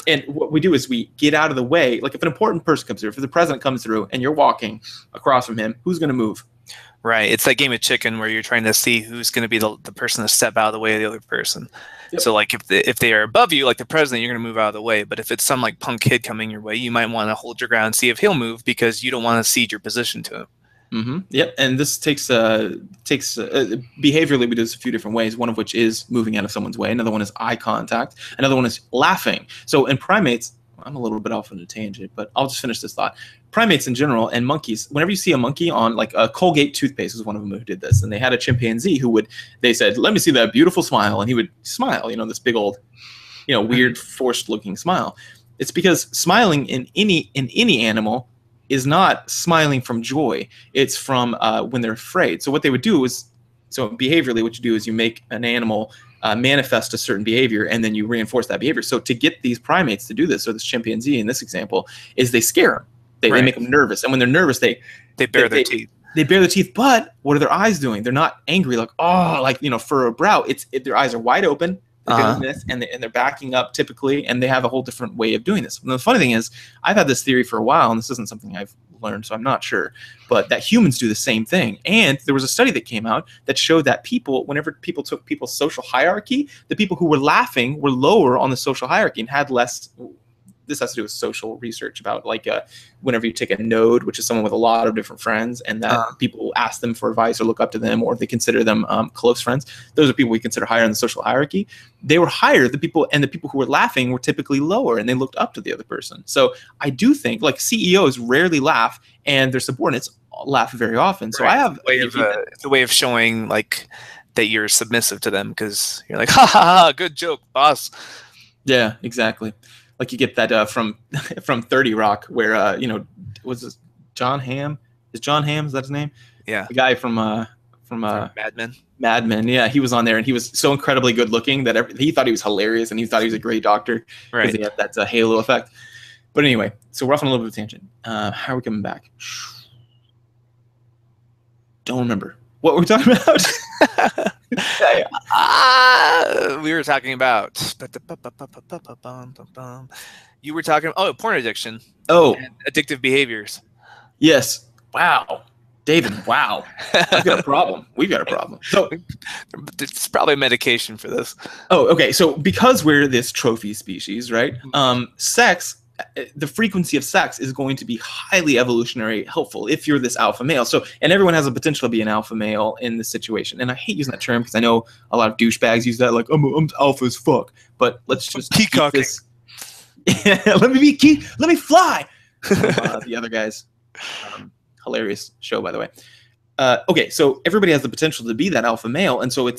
And what we do is we get out of the way. Like if an important person comes through, if the president comes through and you're walking across from him, who's going to move? Right. It's that game of chicken where you're trying to see who's going to be the person to step out of the way of the other person. Yep. So like if they are above you, like the president, you're going to move out of the way. But if it's some like punk kid coming your way, you might want to hold your ground and see if he'll move, because you don't want to cede your position to him. Mm-hmm. Yep. And this takes behaviorally, we do this a few different ways. One of which is moving out of someone's way. Another one is eye contact. Another one is laughing. So in primates, I'm a little bit off on a tangent, but I'll just finish this thought. Primates in general and monkeys, whenever you see a monkey on, like, a Colgate toothpaste was one of them who did this, and they had a chimpanzee they said, let me see that beautiful smile, and he would smile, this big old, weird forced looking smile. It's because smiling in any animal is not smiling from joy. It's from when they're afraid. So what they would do is, behaviorally, what you do is you make an animal manifest a certain behavior, and then you reinforce that behavior. So to get these primates to do this, or this chimpanzee in this example, is they scare them. They make them nervous, and when they're nervous, they bare their teeth. They bare their teeth, but what are their eyes doing? They're not angry, like for a brow. Their eyes are wide open, they're doing this, and they're backing up typically, and they have a whole different way of doing this. And the funny thing is, I've had this theory for a while, and this isn't something I've learned, so I'm not sure, but that humans do the same thing. And there was a study that came out that showed that whenever people took people's social hierarchy, the people who were laughing were lower on the social hierarchy and had less. This has to do with social research about, like, whenever you take a node, which is someone with a lot of different friends, and that people ask them for advice or look up to them, or they consider them close friends. Those are people we consider higher in the social hierarchy. They were higher. The people who were laughing were typically lower, and they looked up to the other person. So I do think, like, CEOs rarely laugh, and their subordinates laugh very often. So I have it's a way of showing, like, that you're submissive to them, because you're like, ha ha ha, good joke, boss. Yeah, exactly. Like you get that from 30 Rock, where was this John Hamm? Is John Hamm, is that his name? Yeah, the guy from Mad Men. Mad Men, yeah, he was on there, and he was so incredibly good looking that he thought he was hilarious, and he thought he was a great doctor, right? Because he had that halo effect. But anyway, so we're off on a little bit of a tangent. How are we coming back? Don't remember what were we talking about. We were talking about. You were talking. Oh, porn addiction. Oh, and addictive behaviors. Yes. Wow, David. Wow, we've got a problem. We've got a problem. So it's probably a medication for this. Oh, okay. So because we're this trophy species, right? Sex. The frequency of sex is going to be highly evolutionary helpful if you're this alpha male. So, and everyone has a potential to be an alpha male in this situation. And I hate using that term because I know a lot of douchebags use that, like, I'm alpha as fuck. But let's just peacocking. Let me fly. The other guys, hilarious show, by the way. Okay, so everybody has the potential to be that alpha male, and so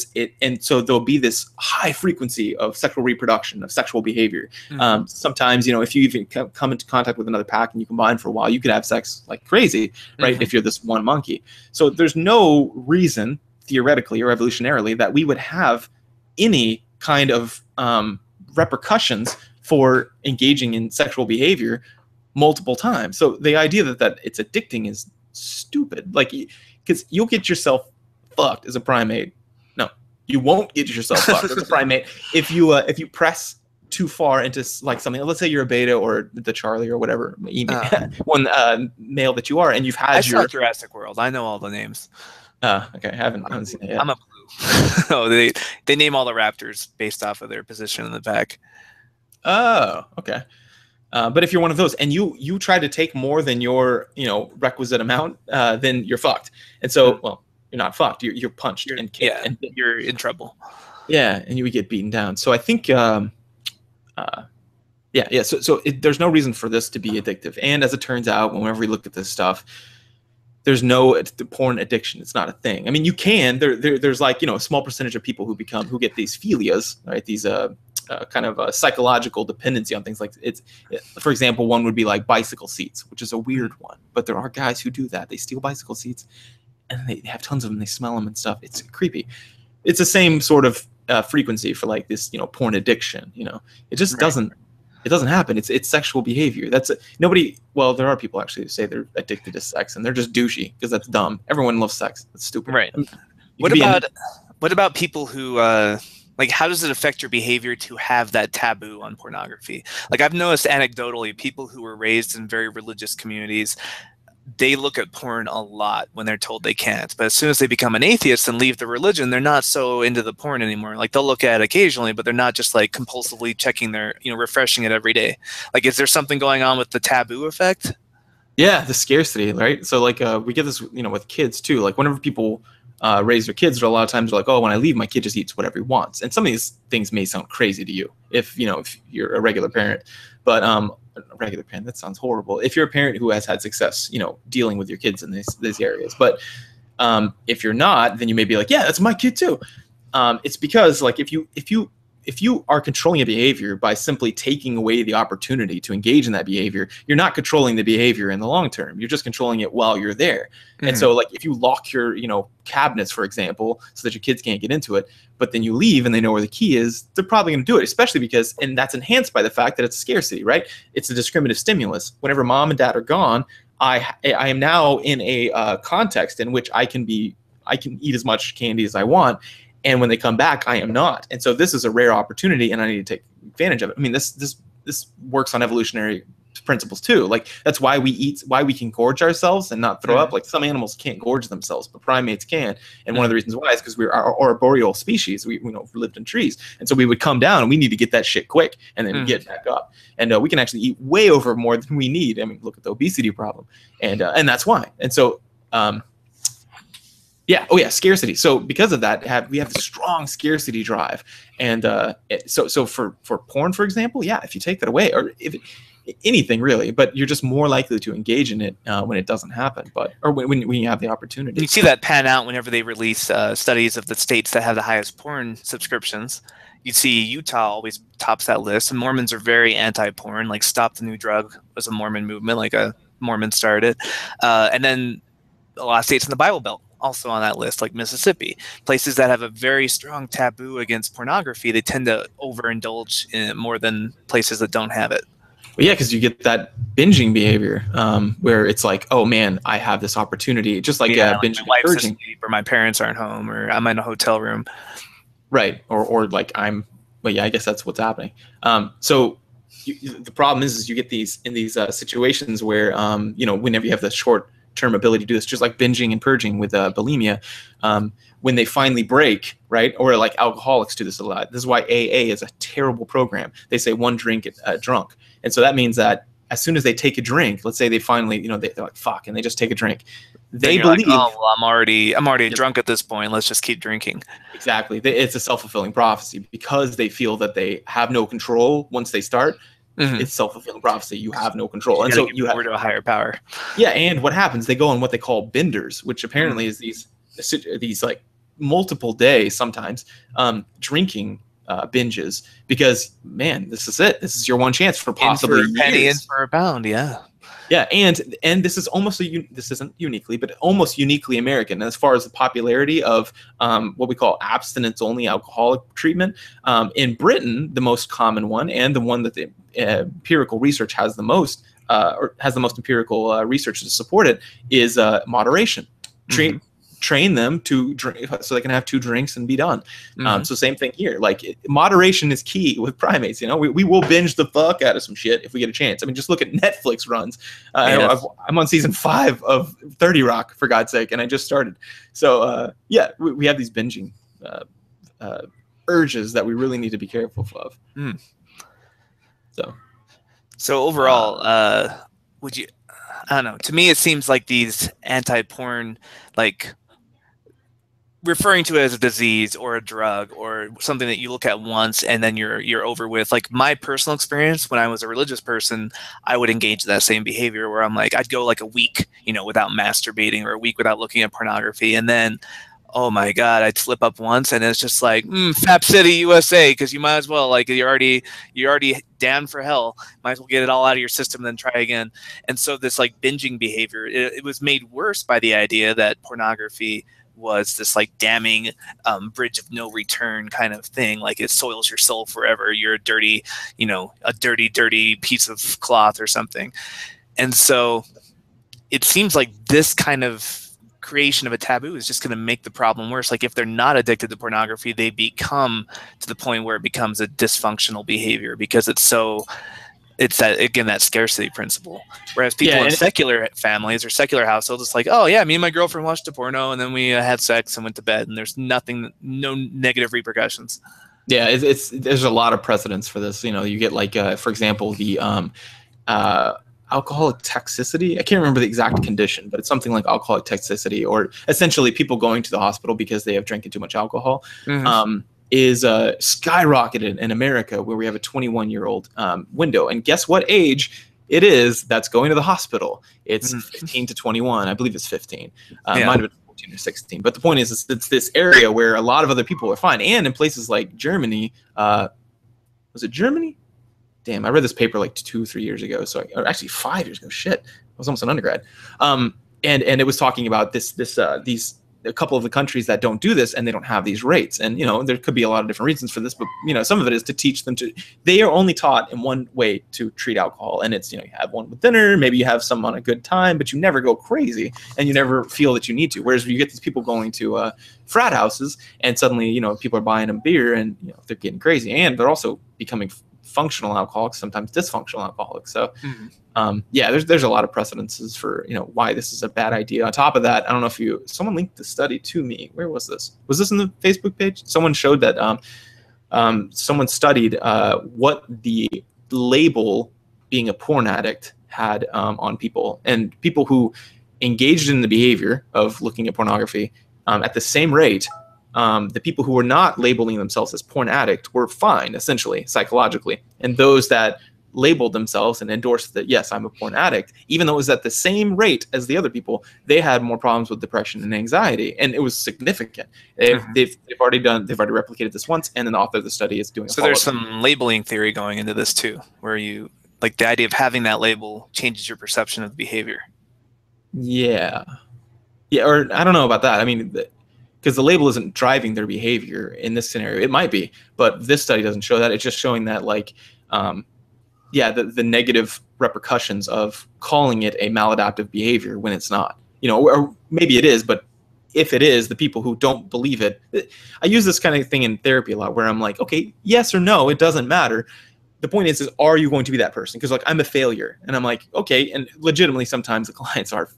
so there'll be this high frequency of sexual reproduction, of sexual behavior. Mm-hmm. Sometimes, if you even come into contact with another pack and you combine for a while, you could have sex like crazy, right? Mm-hmm. If you're this one monkey. So there's no reason, theoretically or evolutionarily, that we would have any kind of repercussions for engaging in sexual behavior multiple times. So the idea that it's addicting is stupid. Like, because you'll get yourself fucked as a primate. No, you won't get yourself fucked as a primate if you press too far into, like, something. Let's say you're a beta or the Charlie or whatever one male that you are, and you've had saw Jurassic World. I know all the names. Okay, I haven't seen it yet. I'm a blue. Oh, they name all the raptors based off of their position in the pack. Oh, okay. But if you're one of those and you try to take more than your requisite amount, then you're fucked. And so, well, you're not fucked. You're punched and kicked. Yeah, and you're in trouble. Yeah, and you would get beaten down. So I think Yeah. So there's no reason for this to be addictive. And as it turns out, whenever we look at this stuff, there's no porn addiction. It's not a thing. I mean, you can. There's like, you know, a small percentage of people who get these philias, right? These kind of psychological dependency on things like for example, one would be like bicycle seats, which is a weird one. But there are guys who do that. They steal bicycle seats and they have tons of them. They smell them and stuff. It's creepy. It's the same sort of frequency for like this, you know, porn addiction. You know, it just doesn't. It doesn't happen. It's sexual behavior. Nobody. Well, there are people actually who say they're addicted to sex, and they're just douchey because that's dumb. Everyone loves sex. That's stupid. Right. I mean, what about people who like, how does it affect your behavior to have that taboo on pornography? Like, I've noticed anecdotally, people who were raised in very religious communities, they look at porn a lot when they're told they can't. But as soon as they become an atheist and leave the religion, they're not so into the porn anymore. Like, they'll look at it occasionally, but they're not just like compulsively checking their, you know, refreshing it every day. Like, is there something going on with the taboo effect? Yeah, the scarcity, right? So like we get this, you know, with kids too. Like whenever people raise their kids, a lot of times they're like, oh, when I leave, my kid just eats whatever he wants. And some of these things may sound crazy to you if you're a regular parent, but a regular parent, that sounds horrible. If you're a parent who has had success, you know, dealing with your kids in these areas, but if you're not, then you may be like, yeah, that's my kid too. It's because like if you are controlling a behavior by simply taking away the opportunity to engage in that behavior, you're not controlling the behavior in the long term. You're just controlling it while you're there. Mm-hmm. And so like if you lock your, you know, cabinets, for example, so that your kids can't get into it, but then you leave and they know where the key is, they're probably going to do it, especially because, and that's enhanced by the fact that it's scarcity, right? It's a discriminative stimulus. Whenever mom and dad are gone, I am now in a context in which I can eat as much candy as I want. And when they come back, I am not. And so this is a rare opportunity, and I need to take advantage of it. I mean, this works on evolutionary principles too. Like that's why we eat, why we can gorge ourselves and not throw up. Like some animals can't gorge themselves, but primates can. And one of the reasons why is because we're arboreal species. We lived in trees, and so we would come down and we need to get that shit quick, and then get back up. And we can actually eat way over more than we need. I mean, look at the obesity problem, and that's why. And so. Yeah. Oh, yeah. Scarcity. So because of that, we have a strong scarcity drive, and so for porn, for example, yeah, if you take that away, or anything really, but you're just more likely to engage in it when it doesn't happen, or when you have the opportunity. You see that pan out whenever they release studies of the states that have the highest porn subscriptions. You see Utah always tops that list, and Mormons are very anti-porn. Like Stop the New Drug was a Mormon movement, like a Mormon started, and then a lot of states in the Bible Belt also on that list, like Mississippi. Places that have a very strong taboo against pornography, they tend to overindulge in it more than places that don't have it. Well, yeah, because you get that binging behavior where it's like, oh man, I have this opportunity, just like binging my wife's asleep, or my parents aren't home, or I'm in a hotel room. Right, or like well, yeah, I guess that's what's happening. So the problem is you get these situations where whenever you have the short-term ability to do this, just like binging and purging with bulimia, when they finally break, right? Or like alcoholics do this a lot. This is why AA is a terrible program. They say one drink, drunk. And so that means that as soon as they take a drink, let's say they finally, they're like, fuck, and they just take a drink. They believe, like, oh, well, I'm already drunk at this point. Let's just keep drinking. Exactly. It's a self-fulfilling prophecy because they feel that they have no control once they start. Mm-hmm. It's self-fulfilling prophecy. You have no control. And so you have to a higher power. Yeah. And what happens, they go on what they call benders, which apparently is these like multiple days, sometimes drinking binges, because man, this is it. This is your one chance for possibly a penny and for a pound. Yeah. Yeah, and this is almost this isn't uniquely, but almost uniquely American as far as the popularity of what we call abstinence-only alcoholic treatment. In Britain, the most common one, and the one that the empirical research has the most, or has the most empirical research to support it, is moderation. Train them to drink so they can have 2 drinks and be done. So same thing here. Like moderation is key with primates. We will binge the fuck out of some shit if we get a chance. I mean, just look at Netflix runs. I'm on season 5 of 30 Rock, for God's sake, and I just started. So yeah, we have these binging urges that we really need to be careful of. So overall, would you? I don't know. To me, it seems like these anti-porn, like, referring to it as a disease or a drug or something that you look at once and then you're over with. Like my personal experience when I was a religious person, I would engage that same behavior where I'm like, I'd go like a week, without masturbating, or a week without looking at pornography. And then, oh my God, I'd slip up once and it's just like, Fap City, USA, because you might as well, like you're already damned for hell. Might as well get it all out of your system and then try again. And so this like binging behavior, it was made worse by the idea that pornography was this like damning bridge of no return kind of thing. Like it soils your soul forever. You're a dirty, dirty piece of cloth or something. And so it seems like this kind of creation of a taboo is just going to make the problem worse. Like if they're not addicted to pornography, they become to the point where it becomes a dysfunctional behavior because it's that scarcity principle. Whereas people in secular families or secular households, it's like, oh yeah, me and my girlfriend watched a porno and then we had sex and went to bed and there's no negative repercussions. Yeah, there's a lot of precedents for this. You get like, for example, the alcoholic toxicity. I can't remember the exact condition, but it's something like alcoholic toxicity, or essentially people going to the hospital because they have drinking too much alcohol. Is skyrocketed in America, where we have a 21-year-old window. And guess what age it is that's going to the hospital? It's 15 to 21. I believe it's 15. Might have been 14 or 16. But the point is, it's this area where a lot of other people are fine. And in places like Germany, was it Germany? Damn, I read this paper like 2 or 3 years ago. Or actually 5 years ago. Shit, I was almost an undergrad. And it was talking about these a couple of the countries that don't do this and they don't have these rates. And, there could be a lot of different reasons for this, but, some of it is to teach them they are only taught in one way to treat alcohol. And it's, you have one with dinner, maybe you have some on a good time, but you never go crazy and you never feel that you need to. Whereas you get these people going to frat houses and suddenly, people are buying them beer and, they're getting crazy and they're also becoming functional alcoholics, sometimes dysfunctional alcoholics. So, there's a lot of precedences for, why this is a bad idea. On top of that, I don't know if someone linked the study to me. Where was this? Was this in the Facebook page? Someone showed that someone studied what the label being a porn addict had on people, and people who engaged in the behavior of looking at pornography at the same rate. The people who were not labeling themselves as porn addict were fine, essentially, psychologically. And those that labeled themselves and endorsed that, yes, I'm a porn addict, even though it was at the same rate as the other people, they had more problems with depression and anxiety. And it was significant. They've already replicated this once, and then the author of the study is doing so there's some labeling theory going into this too, where you, like, the idea of having that label changes your perception of the behavior. Yeah, or I don't know about that. I mean, because the label isn't driving their behavior in this scenario. It might be, but this study doesn't show that. It's just showing that, like, the negative repercussions of calling it a maladaptive behavior when it's not. Or maybe it is, but if it is, the people who don't believe it. I use this kind of thing in therapy a lot, where I'm like, okay, yes or no, it doesn't matter. The point is are you going to be that person? Because, like, I'm a failure, and I'm like, okay, and legitimately sometimes the clients are,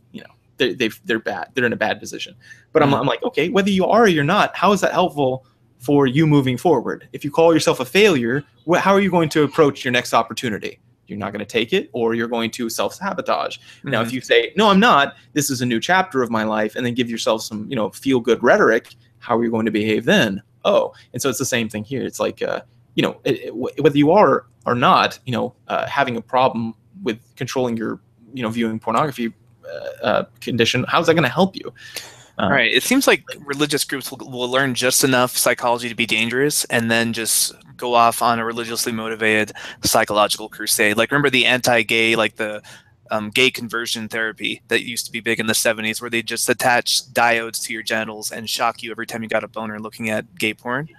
they're bad. They're in a bad position. But I'm like, okay, whether you are or you're not, how is that helpful for you moving forward? If you call yourself a failure, how are you going to approach your next opportunity? You're not going to take it, or you're going to self-sabotage. Now, if you say, no, I'm not, this is a new chapter of my life, and then give yourself some, feel-good rhetoric, how are you going to behave then? Oh, and so it's the same thing here. It's like, whether you are or not, having a problem with controlling your, viewing pornography condition, how's that going to help you? Right. It seems like religious groups will learn just enough psychology to be dangerous and then just go off on a religiously motivated psychological crusade. Like, remember the anti-gay, like the gay conversion therapy that used to be big in the 70s, where they just attach diodes to your genitals and shock you every time you got a boner looking at gay porn?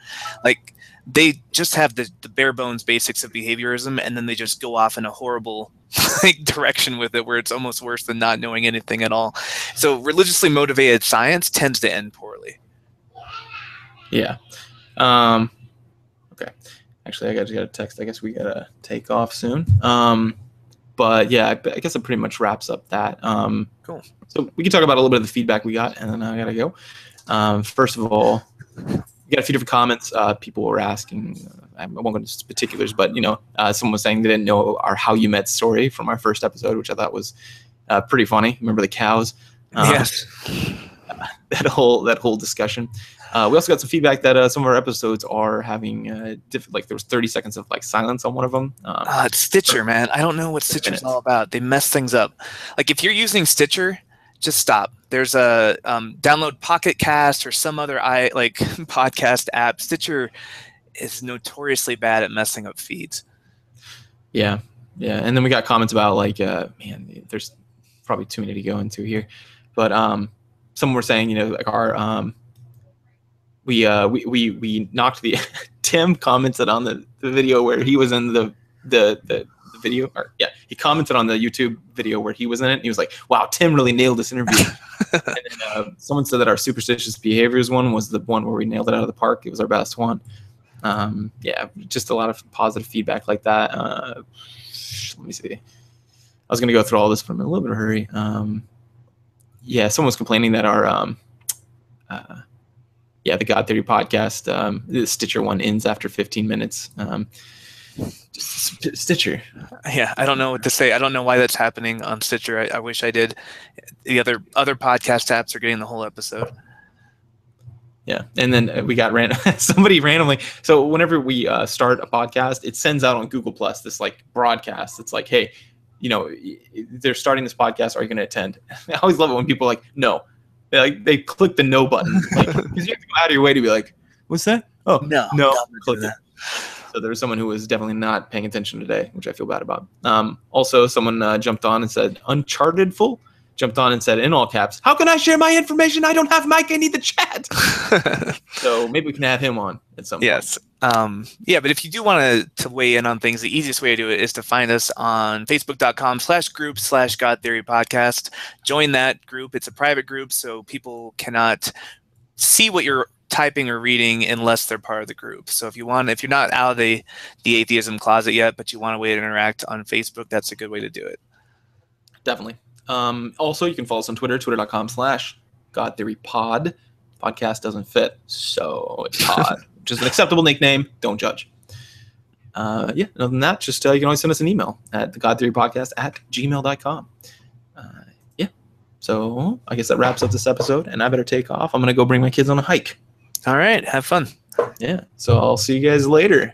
Like, they just have the bare bones basics of behaviorism, and then they just go off in a horrible direction with it, where it's almost worse than not knowing anything at all. So religiously motivated science tends to end poorly. Yeah. Okay. Actually, I got a text. I guess we gotta take off soon. But yeah, I guess it pretty much wraps up that. Cool. So we can talk about a little bit of the feedback we got, and then I gotta go. First of all, we got a few different comments. People were asking, I won't go into particulars, but someone was saying they didn't know our How You Met story from our first episode, which I thought was pretty funny. Remember the cows? Yes. that whole discussion. We also got some feedback that some of our episodes are having like there was 30 seconds of like silence on one of them. It's Stitcher, man. I don't know what Stitcher's all about. They mess things up. Like if you're using Stitcher, just stop. There's a download Pocket Cast or some other podcast app. Stitcher is notoriously bad at messing up feeds. Yeah. And then we got comments about like, man, there's probably too many to go into here, but some were saying, like our we knocked the Tim commented on the video where he was in the video, or he commented on the YouTube video where he was in it. And he was like, wow, Tim really nailed this interview. And then, someone said that our superstitious behaviors one was the one where we nailed it out of the park. It was our best one. Just a lot of positive feedback like that. Let me see. I was going to go through all this, but I'm in a little bit of a hurry. Someone was complaining that our the God Theory podcast, the Stitcher one ends after 15 minutes. Stitcher. Yeah, I don't know what to say. I don't know why that's happening on Stitcher. I wish I did. The other podcast apps are getting the whole episode. Yeah, and then we got somebody randomly. So whenever we start a podcast, it sends out on Google Plus this like broadcast. It's like, hey, they're starting this podcast. Are you going to attend? I always love it when people are like, no. They click the no button, because you have to go out of your way to be like, what's that? Oh, no, click that. So there was someone who was definitely not paying attention today, which I feel bad about. Also, someone jumped on and said, Unchartedful jumped on and said in all caps, how can I share my information? I don't have Mike. I need the chat. So maybe we can have him on at some point. Yes. But if you do want to weigh in on things, the easiest way to do it is to find us on facebook.com/group/God Theory Podcast. Join that group. It's a private group, so people cannot see what you're typing or reading unless they're part of the group. So if you're not out of the atheism closet yet, but you want a way to interact on Facebook, that's a good way to do it. Definitely. Also, you can follow us on Twitter, twitter.com/God Theory Pod. Podcast doesn't fit, so it's Pod, which is an acceptable nickname. Don't judge. Other than that, just you can always send us an email at thegodtheorypodcast@gmail.com. So I guess that wraps up this episode, and I better take off. I'm going to go bring my kids on a hike. All right. Have fun. Yeah. So I'll see you guys later.